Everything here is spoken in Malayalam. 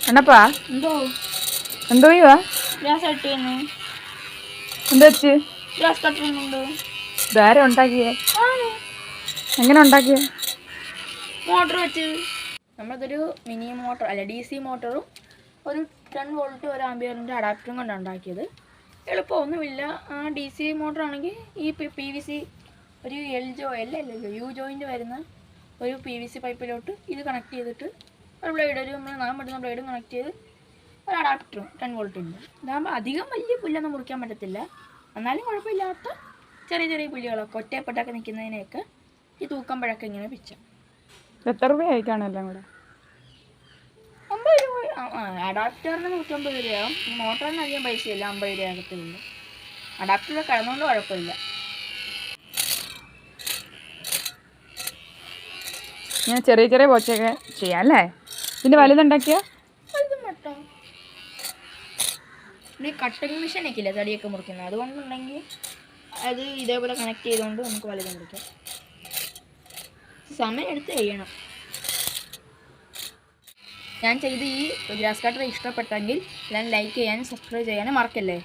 അണ്ണപ്പാ എന്തോ എന്തോ ചെയ്യുവാ? ഗ്യാസ് കട്ടിയെന്ന് എന്താ വെച്ച് ഗ്യാസ് കട്ടുന്നുണ്ട്. ഇതാരാ ഉണ്ടാക്കിയേ? എങ്ങനെ ഉണ്ടാക്കിയേ? മോട്ടർ വെച്ച് നമ്മളതൊരു മിനി മോട്ടർ അല്ല DC മോട്ടറും ഒരു 10 വോൾട്ട് 1 ആംപിയറിൻ്റെ അഡാപ്റ്ററും കൊണ്ടാണ് ഉണ്ടാക്കിയത്. എളുപ്പമൊന്നുമില്ല. ആ DC മോട്ടർ ആണെങ്കിൽ ഈ PVC ഒരു യു ജോയിൻ്റ് വരുന്ന ഒരു PVC പൈപ്പിലോട്ട് ഇത് കണക്ട് ചെയ്തിട്ട് ഒരു ബ്ലേഡ് നമ്മൾ നാം പറ്റുന്ന ബ്ലേഡും കണക്ട് ചെയ്ത് ഒരു അഡാപ്റ്ററും 10 വോൾട്ടിൻ്റെ ഇതാകുമ്പോൾ അധികം വലിയ പുല്ലൊന്നും മുറിക്കാൻ പറ്റത്തില്ല. എന്നാലും കുഴപ്പമില്ലാത്ത ചെറിയ ചെറിയ പുല്ലുകളൊക്കെ ഒറ്റപ്പെട്ടൊക്കെ നിൽക്കുന്നതിനെയൊക്കെ ഈ തൂക്കുമ്പോഴൊക്കെ ഇങ്ങനെ പിച്ചാം. എത്ര രൂപയായി കാണും എല്ലാം കൂടെ? 50 രൂപ. അഡാപ്റ്ററിന് 150 രൂപയാവും. ഈ മോട്ടറിന് അധികം പൈസയില്ല, 50 രൂപ അകത്തുള്ളൂ. അഡാപ്റ്റർ കിടന്നുകൊണ്ട് കുഴപ്പമില്ല. ഇങ്ങനെ ചെറിയ ചെറിയ പോച്ചയൊക്കെ ചെയ്യാം അല്ലേ? പിന്നെ വലുതുണ്ടാക്കിയോ? വലുതും മട്ടോ ഈ കട്ടിങ് മെഷീനൊക്കെ ഇല്ല തടിയൊക്കെ മുറിക്കുന്നത്, അതുകൊണ്ടുണ്ടെങ്കിൽ അത് ഇതേപോലെ കണക്ട് ചെയ്തുകൊണ്ട് നമുക്ക് വലുതും മുറിക്കാം. സമയം എടുത്ത് ചെയ്യണം. ഞാൻ ചെയ്ത് ഈ ഗ്രാസ് കട്ടർ ഇഷ്ടപ്പെട്ടെങ്കിൽ ഞാൻ ലൈക്ക് ചെയ്യാനും സബ്സ്ക്രൈബ് ചെയ്യാനും മറക്കല്ലേ.